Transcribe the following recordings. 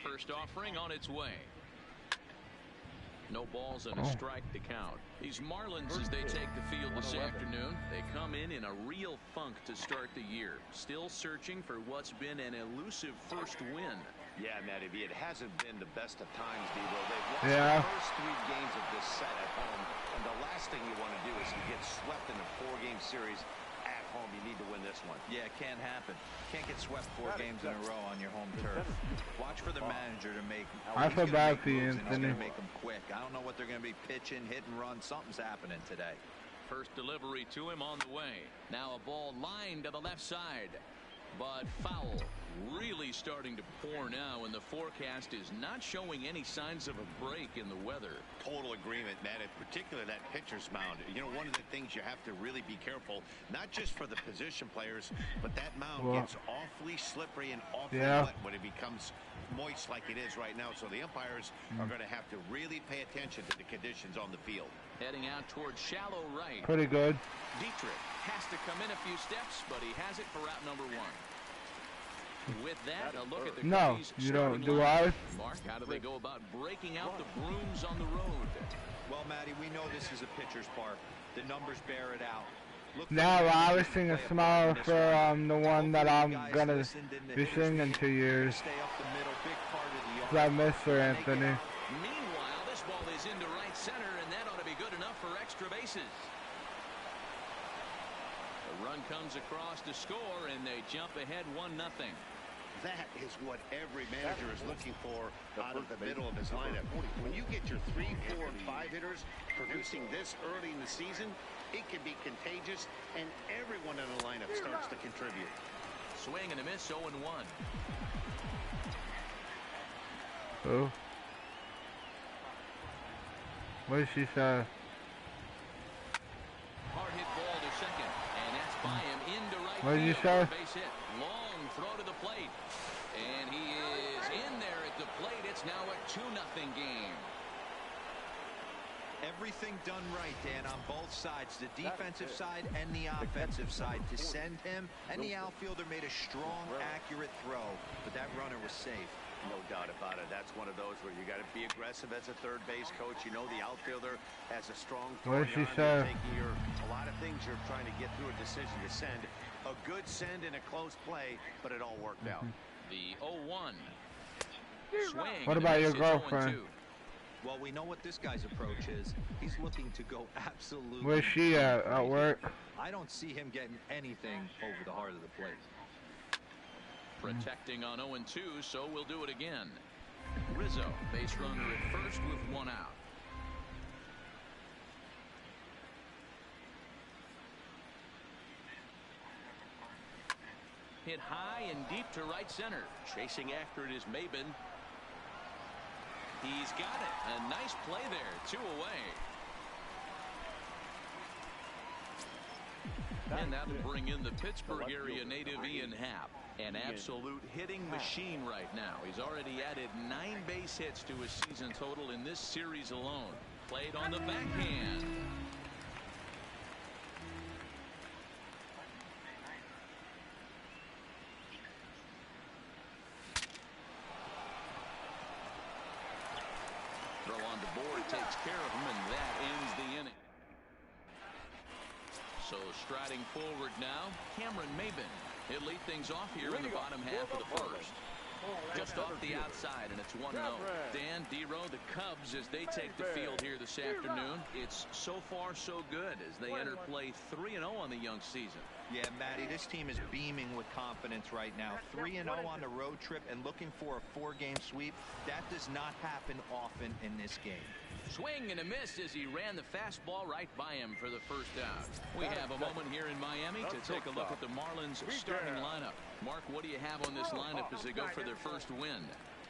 First offering on its way. No balls and a strike to count. These Marlins, as they take the field this afternoon, they come in a real funk to start the year. Still searching for what's been an elusive first win. Yeah, Matty V, it hasn't been the best of times, Devo. They've lost the first 3 games of this set at home, and the last thing you want to do is to get swept in a 4-game series at home. You need to win this one. Yeah, it can't happen. Can't get swept 4 games in a row on your home turf. Watch for the manager to make. I feel bad for you, Anthony. He's going to make them quick. I don't know what they're going to be pitching, hit and run. Something's happening today. First delivery to him on the way. Now a ball lined to the left side. But foul. Really starting to pour now, and the forecast is not showing any signs of a break in the weather. Total agreement, Matt, in particular that pitcher's mound. You know, one of the things you have to really be careful, not just for the position players, but that mound gets awfully slippery and awfully wet when it becomes moist like it is right now. So the umpires are going to have to really pay attention to the conditions on the field. Heading out towards shallow right. Pretty good. Dietrich has to come in a few steps, but he has it for out number 1. With that, a look at the Cubbies you don't do I. Mark, how do they go about breaking out the brooms on the road? Well, Matty, we know this is a pitcher's park. The numbers bear it out. Now I was singing Smile for the one that I'm gonna be singing 2 years. I miss her, Anthony. Meanwhile, this ball is into right center, and that ought to be good enough for extra bases. The run comes across to score, and they jump ahead 1-0. That is what every manager is looking for out of the middle of his lineup. When you get your 3, 4, and 5 hitters producing this early in the season, it can be contagious, and everyone in the lineup starts to contribute. Swing and a miss, 0-1. Oh. What did she say? Hard hit ball to second, and that's by him into right What did you field. say? Base hit. Long throw to the plate. And he is in there at the plate. It's now a 2-0 game. Everything done right, Dan, on both sides, the defensive side and the offensive side. To send him, and the outfielder made a strong, accurate throw, but that runner was safe. No doubt about it. That's one of those where you got to be aggressive as a third base coach. You know the outfielder has a strong What did she arm. say? Taking a lot of things you're trying to get through a decision to send. A good send in a close play, but it all worked out. The 0-1. Swing. What about your girlfriend? Well, we know what this guy's approach is. He's looking to go absolutely. Where's she at work? I don't see him getting anything over the heart of the plate. Protecting on 0-2, so we'll do it again. Rizzo, base runner at first with 1 out. Hit high and deep to right center. Chasing after it is Maben. He's got it. A nice play there. 2 away. And that'll bring in the Pittsburgh area native Ian Happ. An absolute hitting machine right now. He's already added 9 base hits to his season total in this series alone. Played on the backhand. Throw on the board takes care of him, and that ends the inning. So striding forward now, Cameron Maben. He'll lead things off here in the bottom half of the first. Just off the outside, and it's 1-0. Dan, D-Row, the Cubs, as they take the field here this afternoon, it's so far so good as they enter play 3-0 on the young season. Yeah, Matty, this team is beaming with confidence right now. 3-0 on the road trip and looking for a 4-game sweep. That does not happen often in this game. Swing and a miss as he ran the fastball right by him for the first out. We have a moment here in Miami to take a look at the Marlins starting lineup. Mark, what do you have on this lineup as they go for their first win?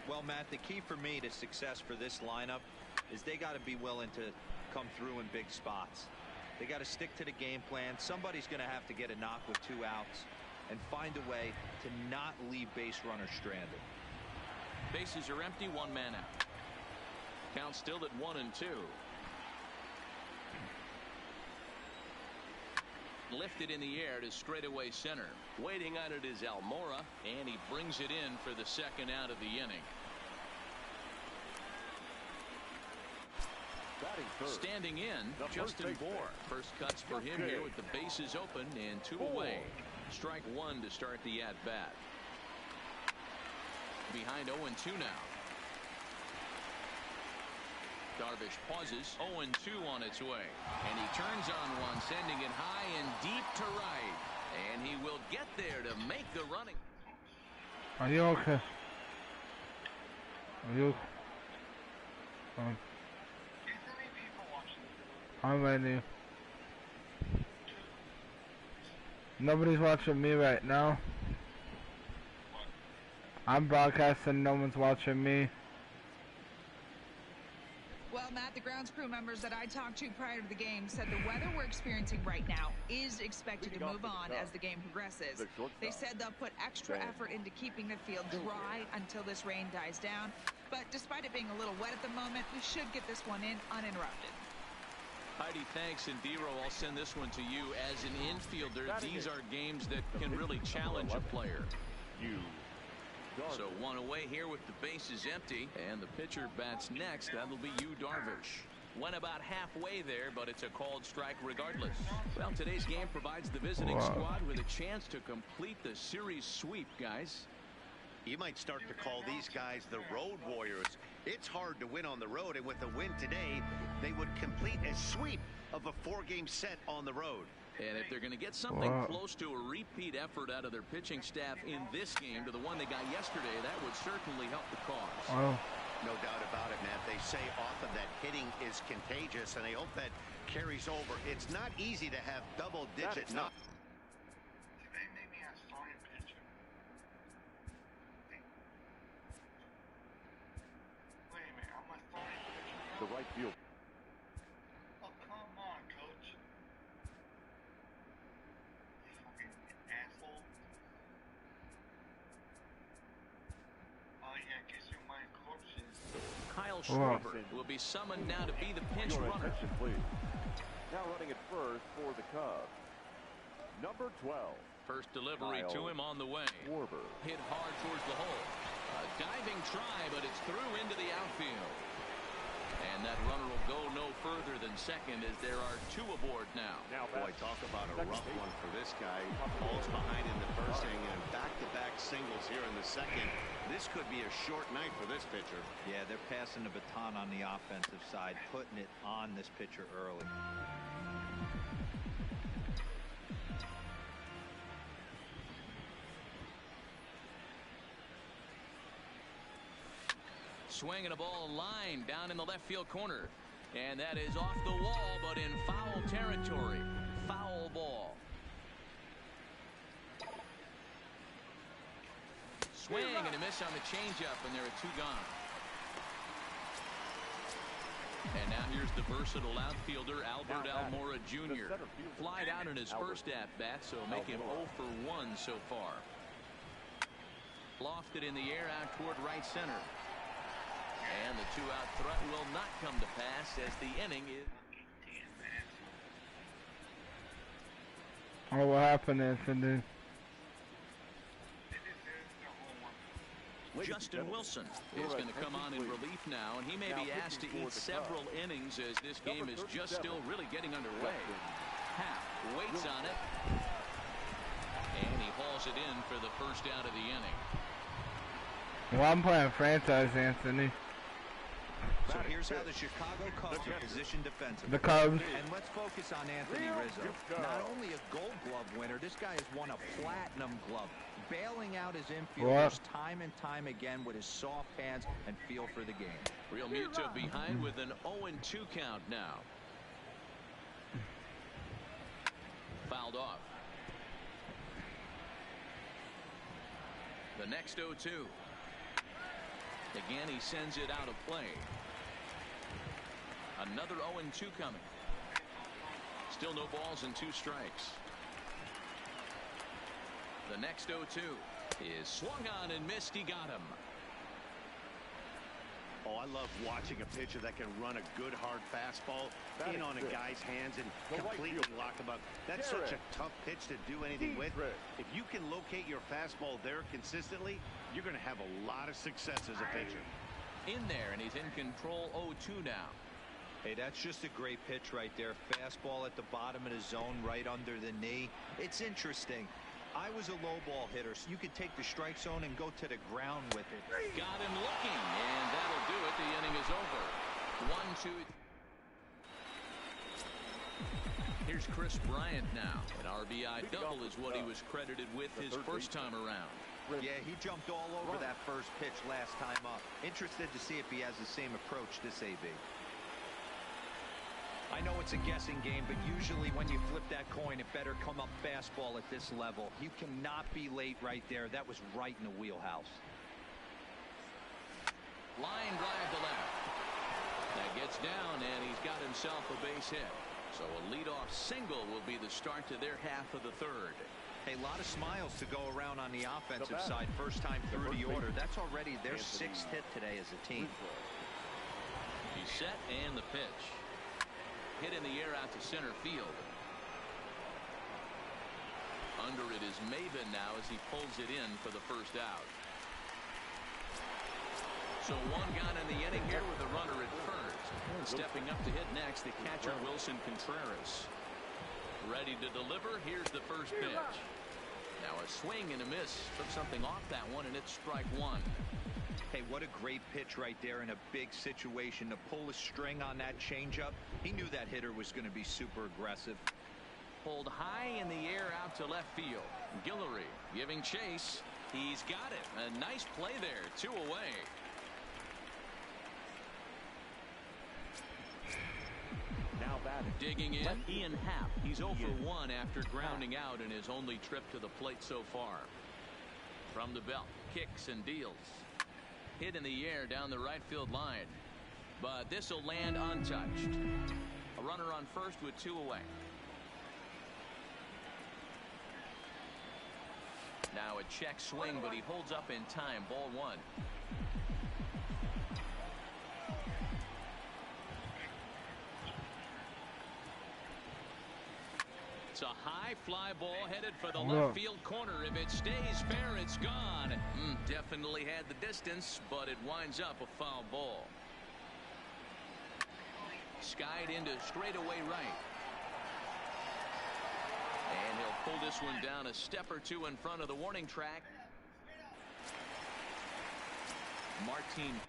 Well, Matt, the key for me to success for this lineup is they got to be willing to come through in big spots. They got to stick to the game plan. Somebody's going to have to get a knock with 2 outs and find a way to not leave base runners stranded. Bases are empty, 1 man out. Count still at 1-2. lifted in the air to straightaway center. Waiting on it is Almora, and he brings it in for the second out of the inning. Standing in, Justin Bour. First cuts for him here with the bases open and 2 away. Strike 1 to start the at-bat. Behind 0-2 now. Darvish pauses. 0-2 on its way. And he turns on one, sending it high and deep to right. And he will get there to make the running. Are you okay? Are you? How many? Nobody's watching me right now. I'm broadcasting, no one's watching me. Well, Matt, the grounds crew members that I talked to prior to the game said the weather we're experiencing right now is expected to move on as the game progresses. They said they'll put extra effort into keeping the field dry until this rain dies down. But despite it being a little wet at the moment, we should get this one in uninterrupted. Heidi, thanks, and Dero, I'll send this one to you. As an infielder, these are games that can really challenge a player. So 1 away here with the bases empty, and the pitcher bats next. That'll be Yu Darvish. Went about halfway there, but it's a called strike regardless. Well, today's game provides the visiting squad with a chance to complete the series sweep, guys. You might start to call these guys the road warriors. It's hard to win on the road, and with the win today, they would complete a sweep of a 4-game set on the road. And if they're going to get something close to a repeat effort out of their pitching staff in this game to the one they got yesterday, that would certainly help the cause. No doubt about it, Matt. They say often that hitting is contagious, and they hope that carries over. It's not easy to have double-digit knocks. The right field. Oh, come on, coach. You fucking asshole. Oh, yeah, guess you're my corpses. Kyle Schwarber will be summoned now to be the pinch runner. Please. Now running at first for the Cubs. Number 12. First delivery to him on the way. Schwarber. Hit hard towards the hole. A diving try, but it's through into the outfield. And that runner will go no further than second as there are 2 aboard now. Boy, talk about a rough one for this guy. Falls behind in the first inning and back-to-back singles here in the second. This could be a short night for this pitcher. Yeah, they're passing the baton on the offensive side, putting it on this pitcher early. Swinging a ball line down in the left field corner. And that is off the wall, but in foul territory. Foul ball. Swing and a miss on the changeup, and there are 2 gone. And now here's the versatile outfielder, Albert Almora Jr. Flied out in his first at-bat, so make him 0 for 1 so far. Lofted in the air out toward right center. And the 2-out threat will not come to pass as the inning is. Oh, what happened, Anthony? Justin Wilson is going to come on in relief now, and he may be asked to eat several innings as this game is just still really getting underway. Happ waits on it, and he hauls it in for the first out of the inning. Well, I'm playing franchise, Anthony. So here's how the Chicago Cubs are positioned defensively. The Cubs. And let's focus on Anthony Rizzo. Not only a Gold Glove winner, this guy has won a Platinum Glove, bailing out his infielders time and time again with his soft hands and feel for the game. Real Muto behind with an 0-2 count now. Fouled off. The next 0-2. Again, he sends it out of play. Another 0-2 coming. Still no balls and 2 strikes. The next 0-2 is swung on and missed. He got him. Oh, I love watching a pitcher that can run a good hard fastball in on a guy's hands and completely lock him up. That's such a tough pitch to do anything with. If you can locate your fastball there consistently, you're going to have a lot of success as a pitcher. In there, and he's in control. 0-2 now. Hey, that's just a great pitch right there. Fastball at the bottom of the zone, right under the knee. It's interesting. I was a low ball hitter, so you could take the strike zone and go to the ground with it. Got him looking, and that'll do it. The inning is over. 1-2. Here's Chris Bryant now. An RBI double is what he was credited with his first time around. Yeah, he jumped all over that first pitch last time up. Interested to see if he has the same approach this AB. I know it's a guessing game, but usually when you flip that coin, it better come up fastball at this level. You cannot be late right there. That was right in the wheelhouse. Line drive to left. That gets down, and he's got himself a base hit. So a leadoff single will be the start to their half of the third. A lot of smiles to go around on the offensive side. First time through the order. That's already their 6th hit today as a team. He's set, and the pitch. Hit in the air out to center field. Under it is Maybin now as he pulls it in for the first out. So one gone in the inning here with a runner at first. And stepping up to hit next, the catcher Wilson Contreras. Ready to deliver. Here's the first pitch. Now a swing and a miss. Took something off that one, and it's strike one. Hey, what a great pitch right there in a big situation to pull a string on that changeup. He knew that hitter was going to be super aggressive. Pulled high in the air out to left field. Guillory giving chase. He's got it. A nice play there. 2 away. Now batting. Digging in, Ian Happ. He's 0 for 1 after grounding out in his only trip to the plate so far. From the belt, kicks and deals. Hit in the air down the right field line. But this will land untouched. A runner on first with 2 away. Now a check swing, but he holds up in time. Ball 1. It's a high fly ball headed for the left field corner. If it stays fair, it's gone. Definitely had the distance, but it winds up a foul ball. Skied into straightaway right. And he'll pull this one down a step or 2 in front of the warning track. Martin.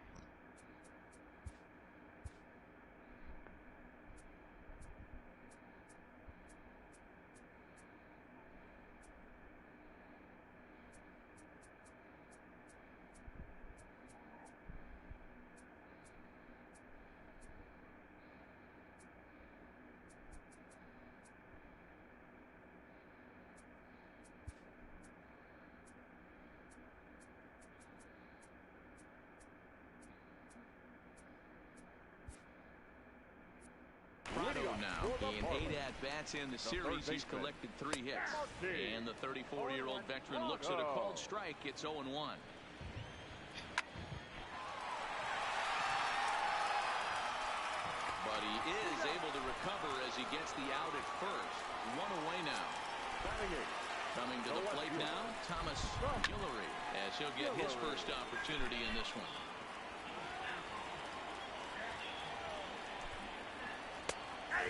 Now in 8 at-bats in the series, he's collected 3 hits. And the 34-year-old veteran looks at a called strike. It's 0-1. But he is able to recover as he gets the out at first. 1 away now. Coming to the plate now, Thomas Guillory, as he'll get his first opportunity in this one.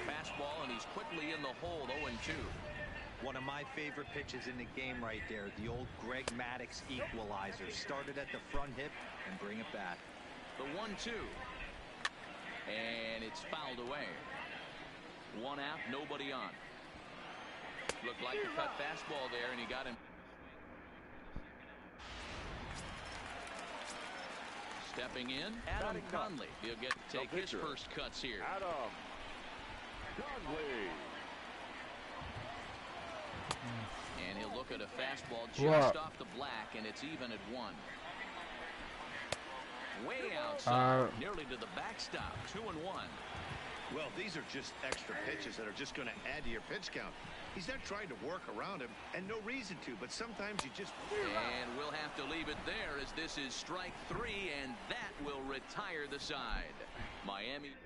Fastball, and he's quickly in the hole. 0-2. One of my favorite pitches in the game right there. The old Greg Maddux equalizer. Started at the front hip and bring it back. The 1-2. And it's fouled away. 1 out, nobody on. Looked like a cut fastball there, and he got him. Stepping in, Adam Conley. He'll get to take his first cuts here. Adam Conley. And he'll look at a fastball just off the black, and it's even at 1. Way outside, nearly to the backstop. 2-1. Well, these are just extra pitches that are just going to add to your pitch count. He's not trying to work around him, and no reason to, but sometimes you just... And we'll have to leave it there as this is strike 3, and that will retire the side. Miami.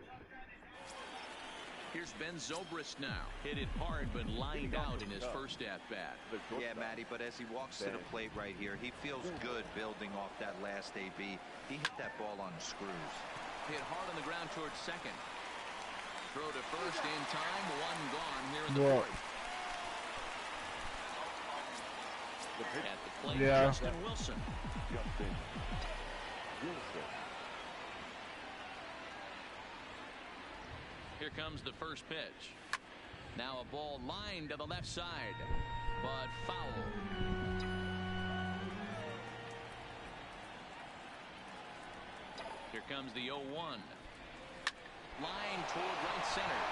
Here's Ben Zobrist now. Hit it hard, but lined out in his first at-bat. Yeah, Matty, but as he walks to the plate right here, he feels good building off that last AB. He hit that ball on the screws. Hit hard on the ground towards second. Throw to first in time. One gone here in the fourth. At the plate, Justin Wilson. Here comes the first pitch. Now a ball lined to the left side, but foul. Here comes the 0-1. Line toward right center.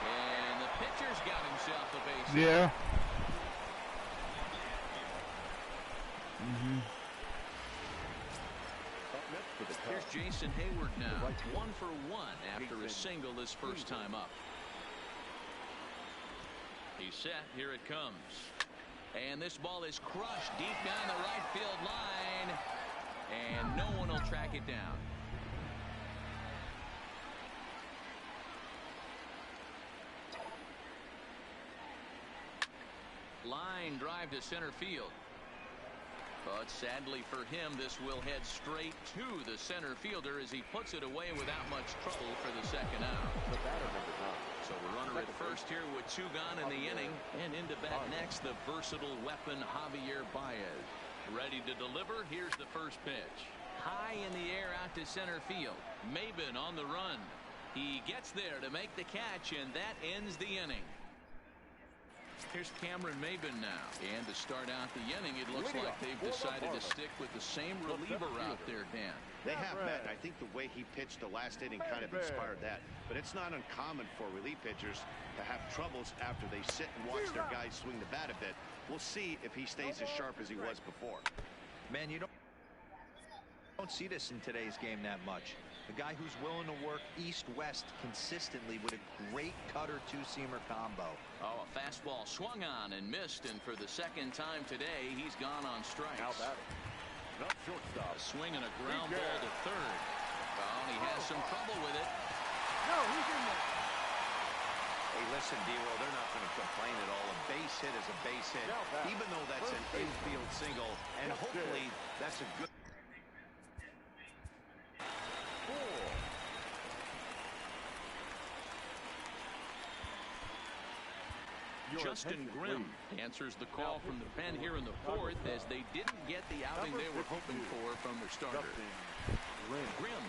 And the pitcher's got himself a base hit. Yeah. Here's Jason Hayward now. 1 for 1 after a single his first time up. He's set. Here it comes. And this ball is crushed deep down the right field line. And no one will track it down. Line drive to center field. But sadly for him, this will head straight to the center fielder as he puts it away without much trouble for the second out. So the runner at first here with 2 gone in the inning. And into bat next, the versatile weapon Javier Baez. Ready to deliver. Here's the first pitch. High in the air out to center field. Maybin on the run. He gets there to make the catch, and that ends the inning. Here's Cameron Maybin now. And to start out the inning, it looks like they've decided to stick with the same reliever out there, Dan. They have, Matt. I think the way he pitched the last inning kind of inspired that. But it's not uncommon for relief pitchers to have troubles after they sit and watch their guys swing the bat a bit. We'll see if he stays as sharp as he was before. Man, you don't see this in today's game that much. A guy who's willing to work east-west consistently with a great cutter two-seamer combo. Oh, a fastball swung on and missed, and for the second time today, he's gone on strikes. Not shortstop. A swing and a ground ball to third. Oh, and he has some trouble with it. No, he's in there. Hey, listen, D-Roll, they're not going to complain at all. A base hit is a base hit, even though that's an infield single, and hopefully that's a good... Justin Grimm answers the call from the pen here in the fourth as they didn't get the outing they were hoping for from their starter. Grimm,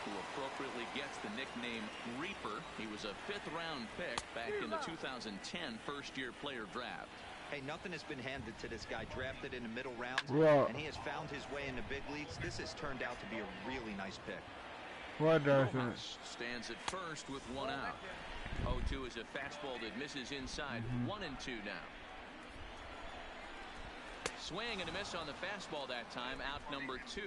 who appropriately gets the nickname Reaper. He was a 5th-round pick back in the 2010 first-year player draft. Hey, nothing has been handed to this guy. Drafted in the middle rounds, and he has found his way in the big leagues. This has turned out to be a really nice pick. What does it? Stands at first with 1 out. 0-2 is a fastball that misses inside. 1-2 now. Swing and a miss on the fastball that time. Out number 2.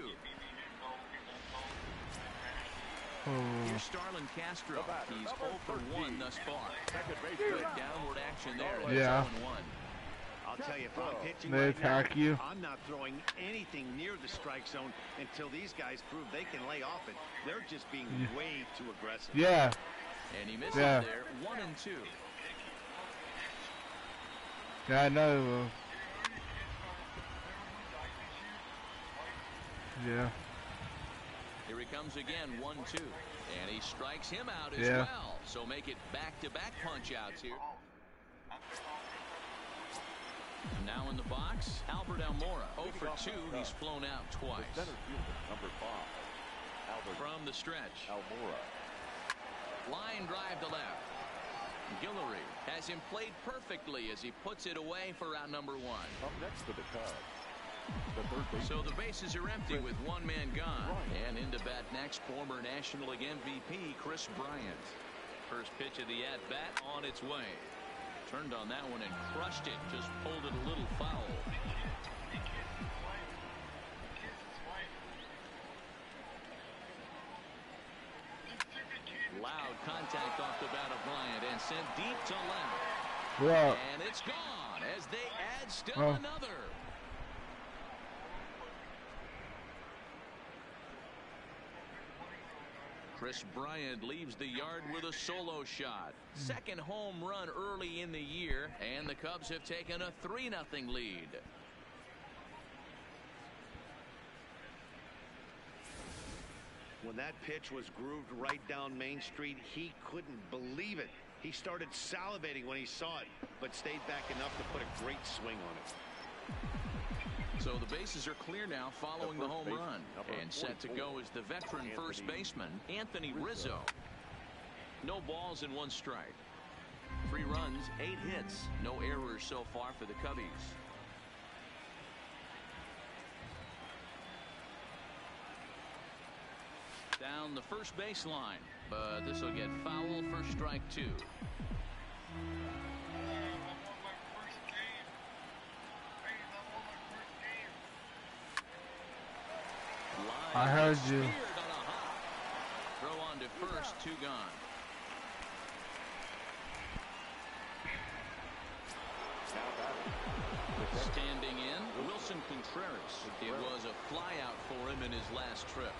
Here's Starlin Castro. He's 0 for 1 thus far. Good downward action there. Yeah. 0-1. I'll tell you, if I'm pitching They right attack now, you. I'm not throwing anything near the strike zone until these guys prove they can lay off it. They're just being way too aggressive. Yeah. And he misses there. 1-2. Yeah, I know. Yeah. Here he comes again, 1-2. And he strikes him out as well. So make it back-to-back punch-outs here. Now in the box, Albert Almora. 0 for 2. He's flown out twice. Center fielder, number 5. Albert From the stretch. Almora. Line drive to left. Guillory has him played perfectly as he puts it away for out number 1. Up next for the Cubs. The third base. So the bases are empty with 1 man gone. And into bat next, former National League MVP Kris Bryant. First pitch of the at-bat on its way. Turned on that one and crushed it. Just pulled it a little foul. Loud contact off the bat of Bryant and sent deep to left. And it's gone as they add still another. Chris Bryant leaves the yard with a solo shot. Second home run early in the year, and the Cubs have taken a 3-0 lead. When that pitch was grooved right down Main Street, he couldn't believe it. He started salivating when he saw it, but stayed back enough to put a great swing on it. So the bases are clear now following the home run. And set to go is the veteran first baseman, Anthony Rizzo. No balls and 1 strike. 3 runs, 8 hits. No errors so far for the Cubbies. Down the first baseline, but this will get foul for strike 2. I heard you. Throw on to first, 2 gone. Standing in, Wilson Contreras. It was a flyout for him in his last trip.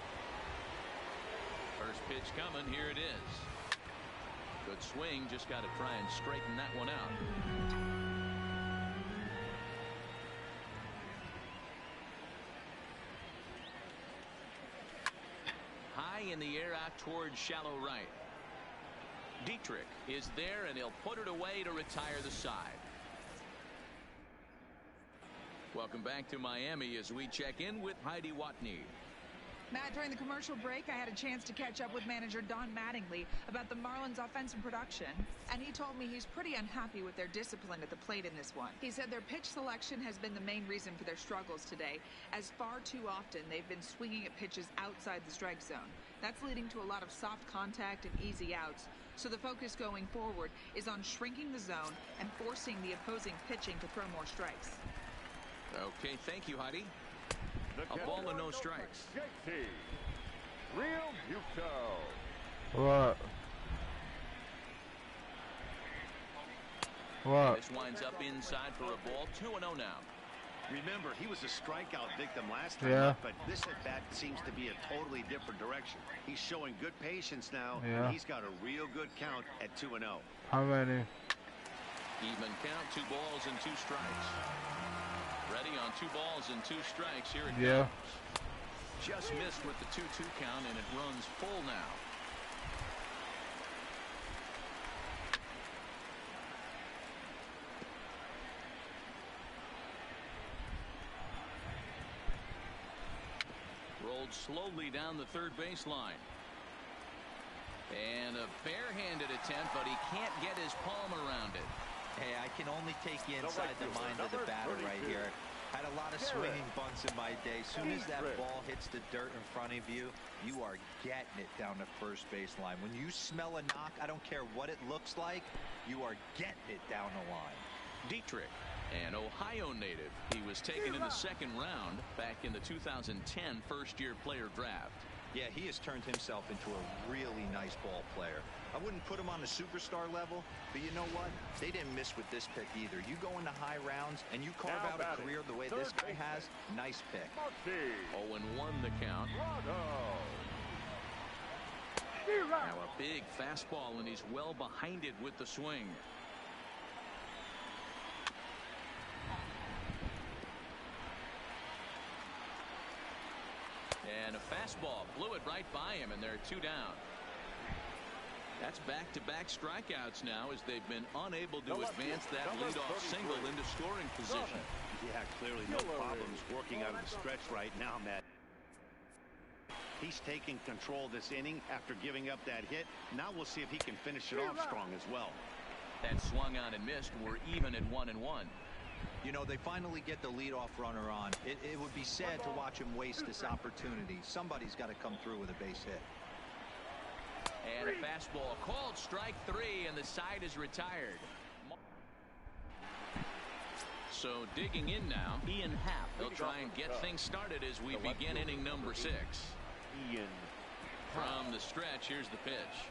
First pitch coming, here it is. Good swing, just got to try and straighten that one out. High in the air out towards shallow right. Dietrich is there, and he'll put it away to retire the side. Welcome back to Miami as we check in with Heidi Watney. Matt, during the commercial break, I had a chance to catch up with manager Don Mattingly about the Marlins' offensive production, and he told me he's pretty unhappy with their discipline at the plate in this one. He said their pitch selection has been the main reason for their struggles today, as far too often they've been swinging at pitches outside the strike zone. That's leading to a lot of soft contact and easy outs, so the focus going forward is on shrinking the zone and forcing the opposing pitching to throw more strikes. Okay, thank you, Heidi. A ball and no strikes. What? This winds up inside for a ball. 2-0 now. Remember, he was a strikeout victim last time, but this at bat seems to be a totally different direction. He's showing good patience now. And he's got a real good count at 2-0. How many? Even count, 2 balls and 2 strikes. Ready on 2 balls and 2 strikes. Here it comes. Just missed with the 2-2 count, and it runs full now. Rolled slowly down the third baseline. And a barehanded attempt, but he can't get his palm around it. Hey, I can only take you inside the mind of the batter right here. Had a lot of swinging bunts in my day. Soon as that ball hits the dirt in front of you, you are getting it down the first baseline. When you smell a knock, I don't care what it looks like, you are getting it down the line. Dietrich, an Ohio native. He was taken in the 2nd round back in the 2010 first-year player draft. Yeah, he has turned himself into a really nice ball player. I wouldn't put him on the superstar level, but you know what? They didn't miss with this pick either. You go into high rounds and you carve out a career the way this guy has, nice pick. 0-1 the count. Now a big fastball, and he's well behind it with the swing. And a fastball blew it right by him, and they're 2 down. That's back-to-back strikeouts now, as they've been unable to advance that leadoff single into scoring position. Yeah, clearly no problems working out of the stretch right now, Matt. He's taking control this inning after giving up that hit. Now we'll see if he can finish it off strong as well. That swung on and missed. We're even at 1-1. You know, they finally get the leadoff runner on. It would be sad to watch him waste this opportunity. Somebody's got to come through with a base hit. And a fastball called strike 3, and the side is retired. So digging in now, Ian Happ. He'll try and get things started as we begin inning number 6. From the stretch, here's the pitch.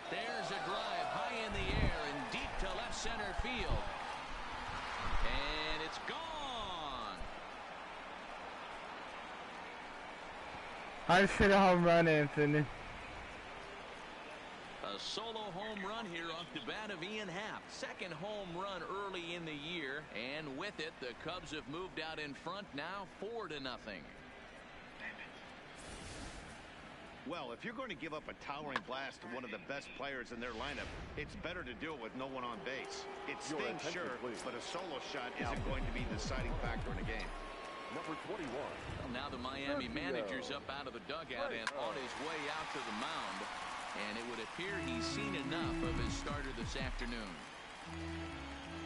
There's a drive high in the air and deep to left center field. And it's gone. I should have home run, Anthony. A solo home run here off the bat of Ian Happ. Second home run early in the year, and with it, the Cubs have moved out in front now 4-0. Well, if you're going to give up a towering blast to one of the best players in their lineup, it's better to do it with no one on base. It stings, sure, but a solo shot isn't going to be the deciding factor in a game. Number 21. Well, now the Miami manager's up out of the dugout and on his way out to the mound. And it would appear he's seen enough of his starter this afternoon.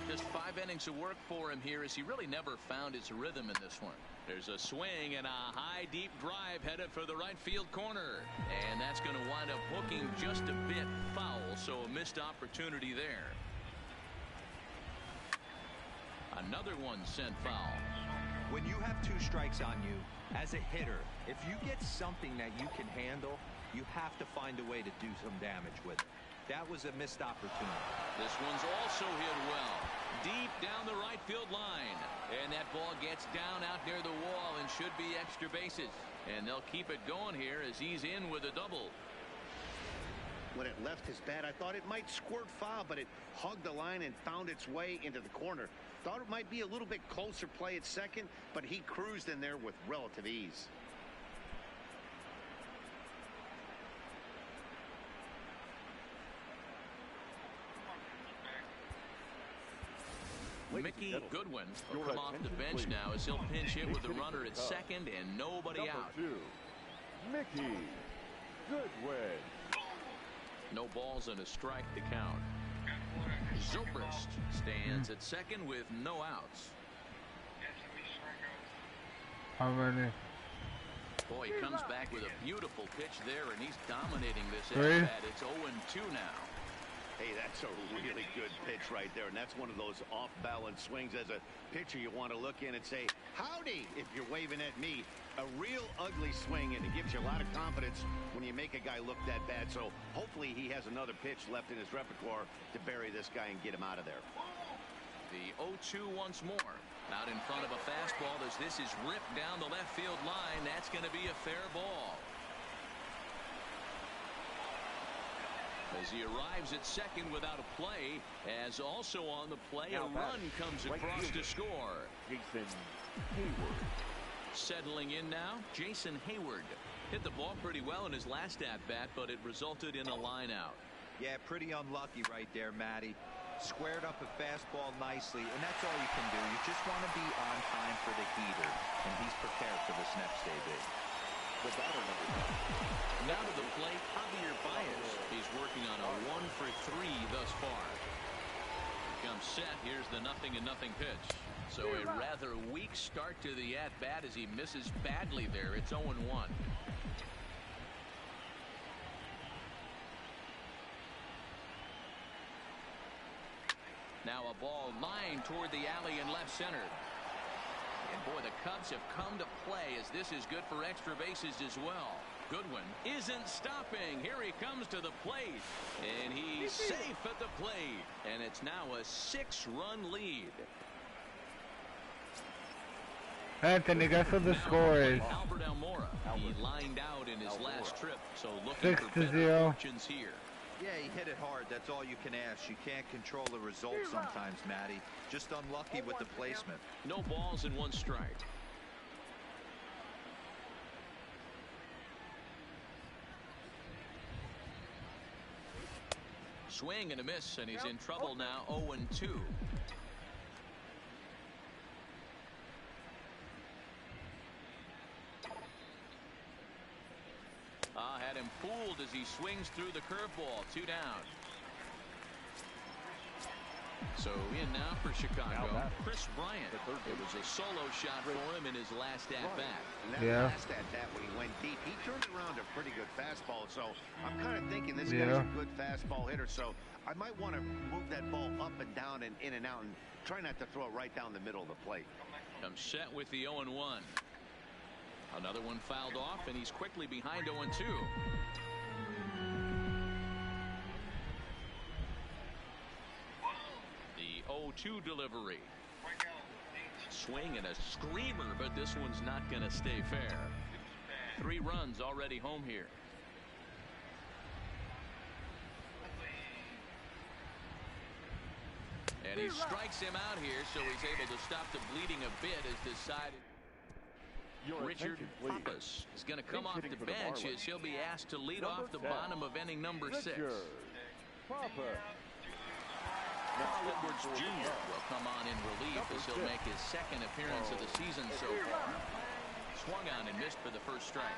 Just 5 innings of work for him here as he really never found his rhythm in this one. There's a swing and a high deep drive headed for the right field corner. And that's going to wind up hooking just a bit foul, so a missed opportunity there. Another one sent foul. When you have 2 strikes on you, as a hitter, if you get something that you can handle, you have to find a way to do some damage with it. That was a missed opportunity. This one's also hit well. Deep down the right field line. And that ball gets down out near the wall and should be extra bases. And they'll keep it going here as he's in with a double. When it left his bat, I thought it might squirt foul, but it hugged the line and found its way into the corner. Thought it might be a little bit closer play at second, but he cruised in there with relative ease. Mickey Goodwin will come off the bench now as he'll pinch hit with the runner at second and nobody out. Number 2, Mickey Goodwin. No balls and a strike to count. Zobrist stands at second with no outs. How many? Boy, he comes back with a beautiful pitch there, and he's dominating this at-bat. It's 0-2 now. Hey, that's a really good pitch right there, and that's one of those off-balance swings. As a pitcher, you want to look in and say, howdy, if you're waving at me. A real ugly swing, and it gives you a lot of confidence when you make a guy look that bad. So hopefully he has another pitch left in his repertoire to bury this guy and get him out of there. The 0-2 once more. Out in front of a fastball as this is ripped down the left field line. That's going to be a fair ball. As he arrives at second without a play, as also on the play, a run comes across to score. Jason Hayward. Settling in now, Jason Hayward. Hit the ball pretty well in his last at-bat, but it resulted in a line out. Yeah, pretty unlucky right there, Matty. Squared up a fastball nicely, and that's all you can do. You just want to be on time for the heater, and he's prepared for this next AB. The batter number 9. Now to the plate, Javier Baez. He's working on a 1-for-3 thus far. Comes set. Here's the 0-0 pitch. So a rather weak start to the at-bat as he misses badly there. It's 0-1. Now a ball lined toward the alley in left center. And boy, the Cubs have come to play as this is good for extra bases as well. Goodwin isn't stopping. Here he comes to the plate. And he's safe at the plate. And it's now a 6-run lead. Anthony, guess what the score is? Albert Almora. He lined out in his last trip. So looking for 6-0 fortunes here. Yeah, he hit it hard. That's all you can ask. You can't control the result sometimes, Matty. Just unlucky with the placement. No balls and 1 strike. Swing and a miss, and he's in trouble now. 0-2. Had him fooled as he swings through the curveball. 2 down. So in now for Chicago, Chris Bryant. It was a solo shot for him in his last at-bat. Last at-bat when he went deep, he turned around a pretty good fastball. So I'm kind of thinking this guy's a good fastball hitter. So I might want to move that ball up and down and in and out and try not to throw it right down the middle of the plate. Comes set with the 0-1. Another one fouled off, and he's quickly behind 0-2. 0-2 delivery. Swing and a screamer, but this one's not going to stay fair. 3 runs already home here. And he strikes him out here, so he's able to stop the bleeding a bit as decided. Richard Pappas is going to come off the bench as he'll be asked to lead off the bottom of inning number 6. Carl Edwards Jr. will come on in relief as he'll make his 2nd appearance of the season so far. Swung on and missed for the first strike.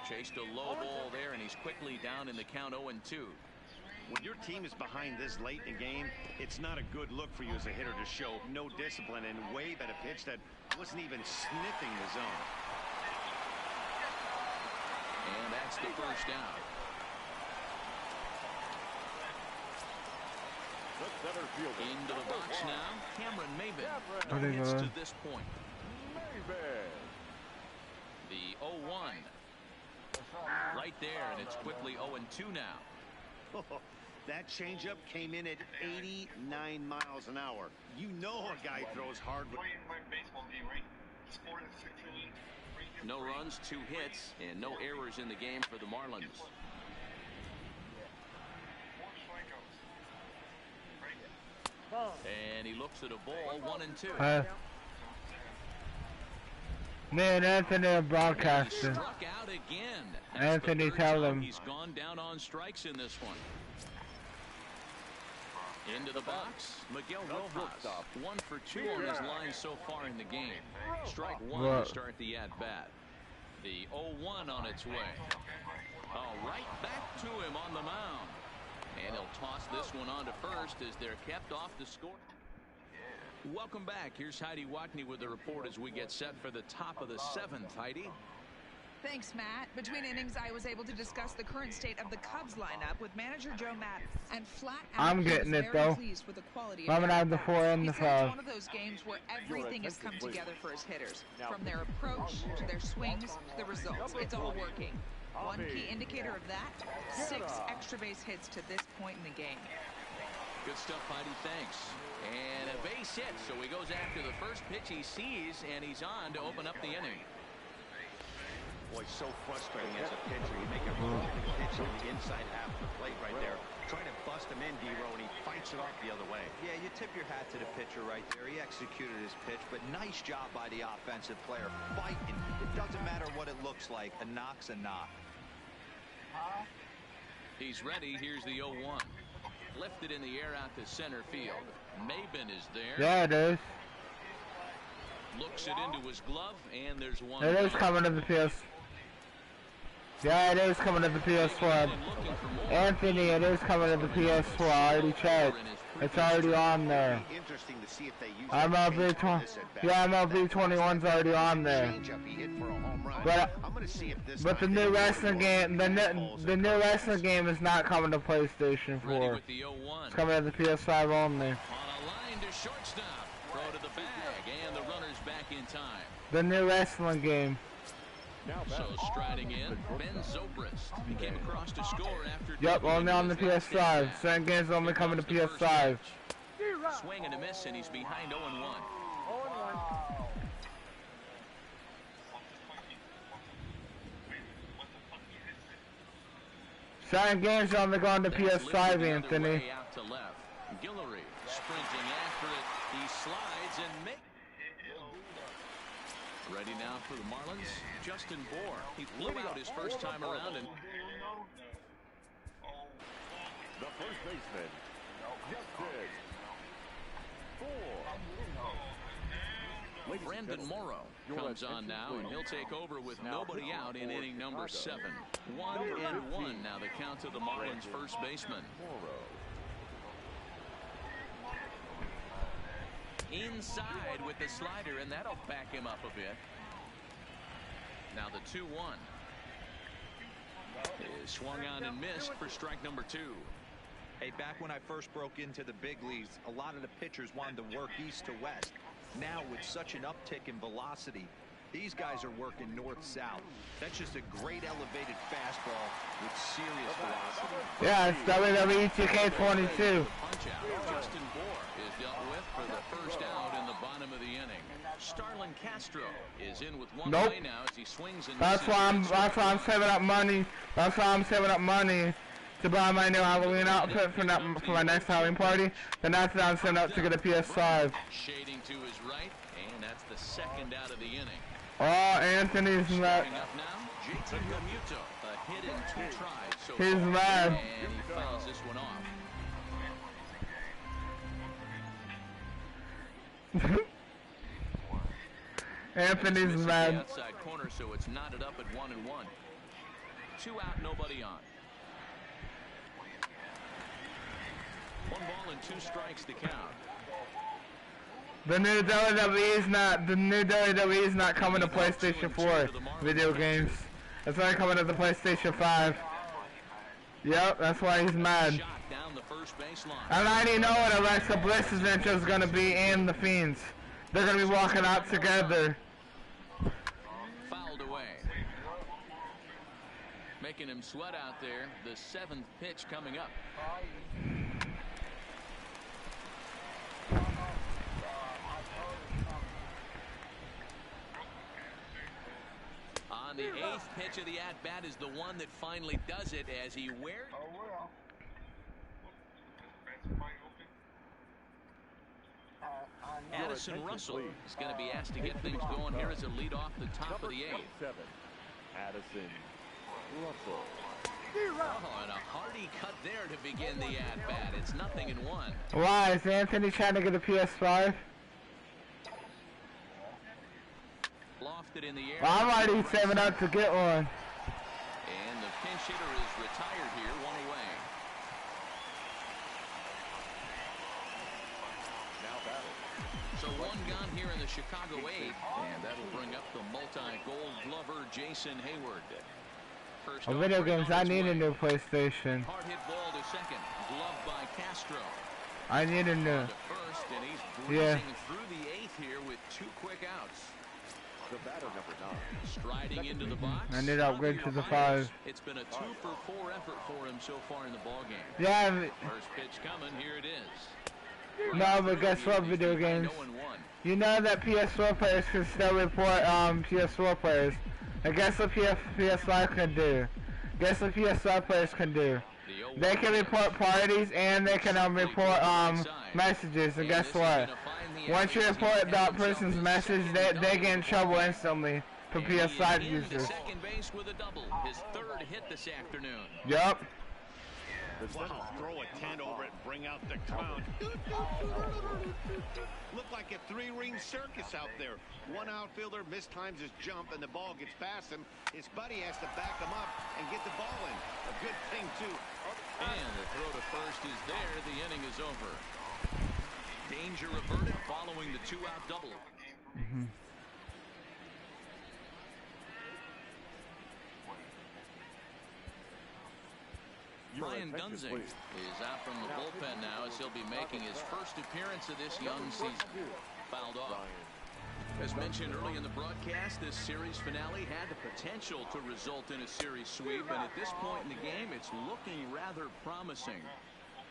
Chased a low ball there, and he's quickly down in the count 0-2. When your team is behind this late in the game, it's not a good look for you as a hitter to show no discipline and wave at a pitch that wasn't even sniffing the zone. And that's the first down. Into the box now, Cameron Maybin. No hits to this point. The 0-1. Right there, and it's quickly 0-2 now. That changeup came in at 89 miles an hour. You know a guy throws hard. No runs, 2 hits, and no errors in the game for the Marlins. And he looks at a ball, 1-2. Man, Anthony broadcasting. Struck out again. Anthony, tell him. He's gone down on strikes in this one. Into the box, Miguel Rojas. 1 for 2 on his line so far in the game. Strike 1 to start the at-bat. The 0-1 on its way. Oh, right back to him on the mound. And he'll toss this one on to first as they're kept off the score. Welcome back. Here's Heidi Watney with the report as we get set for the top of the 7th. Heidi. Thanks, Matt. Between innings, I was able to discuss the current state of the Cubs lineup with manager Joe Matt, and flat out, I'm getting it though. Pleased with the quality I'm gonna have the 4 and the 5. It's one of those games where everything has come together for his hitters, from their approach to their swings to the results. It's all working. One key indicator of that: 6 extra base hits to this point in the game. Good stuff, Heidi. Thanks. And a base hit, so he goes after the first pitch he sees, and he's on to open up the inning. Boy, so frustrating as a pitcher. You make a pitch on the inside half of the plate right there. Trying to bust him in, D-Row, and he fights it off the other way. Yeah, you tip your hat to the pitcher right there. He executed his pitch, but nice job by the offensive player. Fighting. It doesn't matter what it looks like. A knock's a knock. He's ready. Here's the 0-1. Lifted in the air out to center field. Maybin is there. Yeah, it is. Looks it into his glove, and there's one. It is coming to the PS. Yeah, it is coming to the PS1. Anthony, it is coming to the PS4. I already checked. It's already on there. Interesting to see if they use MLB 20. Yeah, MLB 21's already on there. But the new wrestling game, the new wrestling game is not coming to PlayStation 4. It's coming to the PS5 only. On a line to shortstop. Throw to the bag, and the runner's back in time. The new wrestling game. So striding in, Ben Zobrist. He came across to score after. Yep, only on the PS5. Certain games only coming to PS5. Swing and a miss, and he's behind 0-1. Certain games only going to PS5, Anthony. Out to left. Guillory sprinting after it. He slides and makes. Ready now for the Marlins, Justin Bour. He blew out his first time around, and the first baseman, Justin Bour. Brandon Morrow comes on now, and he'll take over with nobody out in inning number 7. 1-1 now the count to the Marlins first baseman. Inside with the slider, and that'll back him up a bit. Now the 2-1 is swung on and missed for strike number 2. Hey, back when I first broke into the big leagues, a lot of the pitchers wanted to work east to west. Now with such an uptick in velocity, These guys are working north-south. That's just a great elevated fastball with serious velocity. Yeah, it's WWE 2K22. Justin Bour is dealt with for the first out in the bottom of the inning. Starlin Castro is in with one away now as he swings and That's why I'm saving up money. That's why I'm saving up money to buy my new Halloween outfit for my next Halloween party. Then after that, I'm setting up to get a PS5. Shading to his right, and that's the second out of the inning. Oh, Anthony's mad. Up now, JT Realmuto, a hit in 2 tries. So He's mad. And he fouls this one off. Anthony's mad. The outside corner, so it's knotted up at 1-1. 2 out, nobody on. 1 ball and 2 strikes to count. The new WWE is not coming to PlayStation 4 video games. It's only coming to the PlayStation 5. Yep, that's why he's mad. And I already know what Alexa Bliss's intro is going to be in The Fiends. They're going to be walking out together. Fouled away. Making him sweat out there. The 7th pitch coming up. On the 8th pitch of the at-bat is the one that finally does it as he wears. Addison Russell is going to be asked to get things going here as a lead off the top of the 8th. Addison Russell. Oh, and a hearty cut there to begin the at-bat. It's 0-1. Why? Is Anthony trying to get a PS5? Lofted in the air. Well, I'm already saving up to get one. And the pinch hitter is retired here, 1 away. Now battle. So 1 gone here in the Chicago 8th, and that'll bring up the multi-gold glover Jason Hayward. Oh, video games, I need a new PlayStation. Hard hit ball to second, gloved by Castro. I need a new. To first, and he's breezing through the 8th here with 2 quick outs. The batter, number 9. Striding into the box. I need to upgrade to the 5. It's been a 2-for-4 effort for him so far in the ballgame. Yeah. First pitch coming, here it is. No, but guess what, video games? You know that PS4 players can still report PS4 players. And guess what PS5 can do? Guess what PS5 players can do? They can report parties and they can report messages. And guess what? Once you report that person's message, they get in trouble instantly for PS5 users. Second base with a double, his 3rd hit this afternoon. Yup. Wow, throw a tent over it and bring out the crowd. Look like a 3-ring circus out there. One outfielder mistimes his jump and the ball gets past him. His buddy has to back him up and get the ball in. A good thing, too. And the throw to first is there. The inning is over. Danger averted following the 2-out double. Brian Dunsing is out from the bullpen now as he'll be making his first appearance of this young season. Fouled off. As mentioned early in the broadcast, this series finale had the potential to result in a series sweep, and at this point in the game, it's looking rather promising.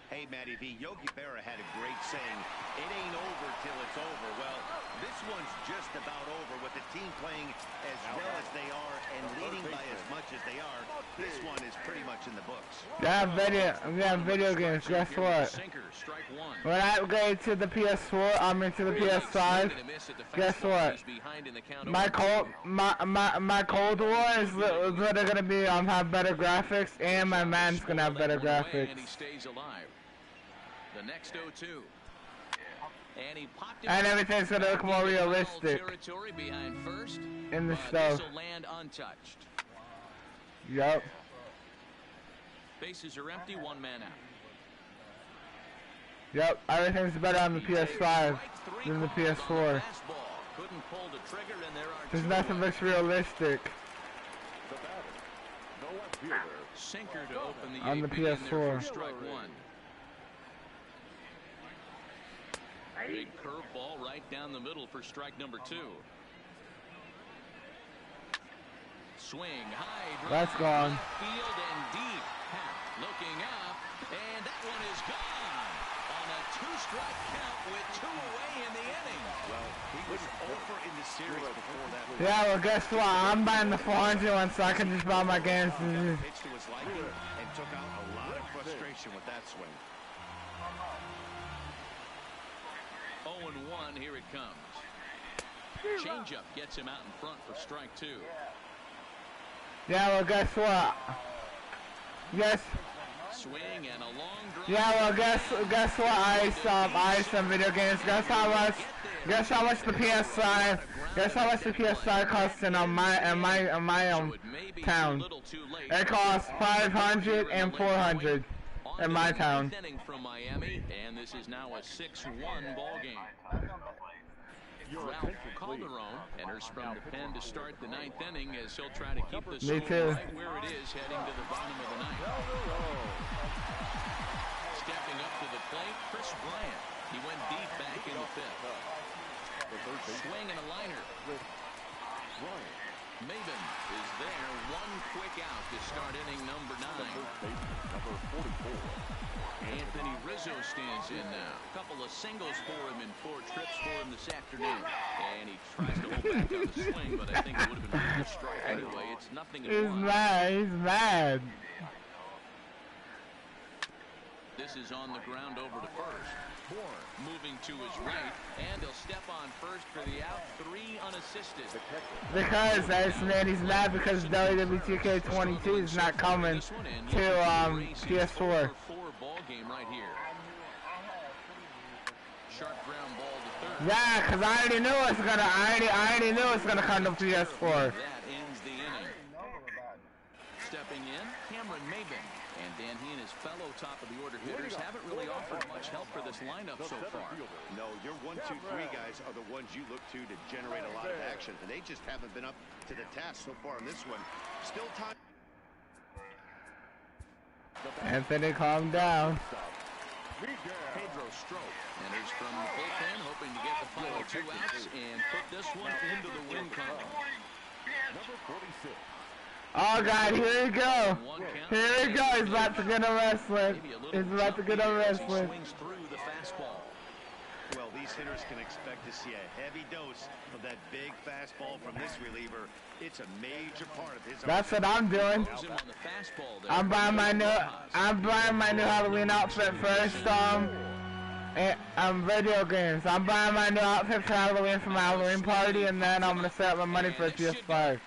Hey, Matty V, Yogi Berra had a great saying, it ain't over till it's over. Well, this one's just about over with the team playing as well as they are and leading by as much as they are. This one is pretty much in the books. Yeah, video games. Guess what? When I upgrade to the PS4, I'm into the PS5. Guess what? My Cold War is literally gonna be have better graphics, and my man's gonna have better graphics. And he stays alive. The next 0-2. And he popped it, and everything's gonna look more realistic territory behind first, in the stuff. This will land untouched. Yup. Bases are empty, 1 man out. Yep, everything's better on the PS5 than the PS4. There's nothing looks realistic Sinker to open the on the PS4. Strike 1. Big curveball right down the middle for strike number 2. swing. High drive. That's gone. Left field and deep. Happ looking up, and that one is gone. On a 2-strike count with 2 away in the inning. Well, he was over in the series before that. Yeah, well, guess what? I'm buying the 400 one so I can just buy my games. Pitched to his liking and took out a lot of frustration with that swing. 0-1, here it comes. Changeup gets him out in front for strike 2. Yeah, well, guess what? Yes. Swing and a long drive. Yeah, well, guess what? I some video games. Guess how much the PS5? Guess how much the PS5 costs in my town? It costs 500 and 400 in my town. From Miami, and this is now a 6-1 ball game. Ralph Calderon enters from the pen to start the 9th inning as he'll try to keep the score right where it is heading to the bottom of the 9th. Stepping up to the plate, Chris Bryant. He went deep back in the 5th. Swing and a liner. Maben is there. One quick out to start inning number 9. Anthony Rizzo stands in now. A couple of singles for him and 4 trips for him this afternoon. And he tries to hold back on the swing, but I think it would have been a strike anyway. It's nothing at 1. He's mad. This is on the ground over to first. Bourne moving to his right, and he'll step on first for the out. 3 unassisted. Because he's mad because WWE 2K22 is not coming to PS4. Ball game right here. Sharp ground ball to 3rd. Yeah, because I already knew it's gonna. I already knew it's gonna come to PS4. That ends the inning. Stepping in, Cameron Maben. And Dan, he and his fellow top-of-the-order hitters haven't really offered much help for this lineup so far. No, your 1, 2, 3 guys are the ones you look to generate a lot of action, and they just haven't been up to the task so far in this one. Still time. Anthony, calm down. Pedro Strop enters from the bullpen, hoping to get the final 2 outs and put this one into the win column. Number 46. Oh God, here we go. Here we go. He's about to get a wrestling. He's about to get a wrestling. Swings through the fastball. Well, these hitters can expect to see a heavy dose of that big fastball from this reliever. It's a major part of his. That's what I'm doing. I'm buying my new Halloween outfit first. Video games. I'm buying my new outfit for Halloween for my Halloween party, and then I'm gonna set up my money for a PS5.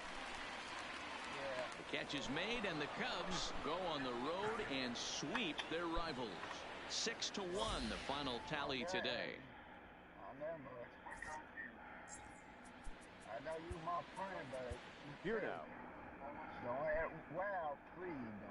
The catch is made, and the Cubs go on the road and sweep their rivals. 6-1, the final tally today. I know you my friend, but here now. Don't act wild, please.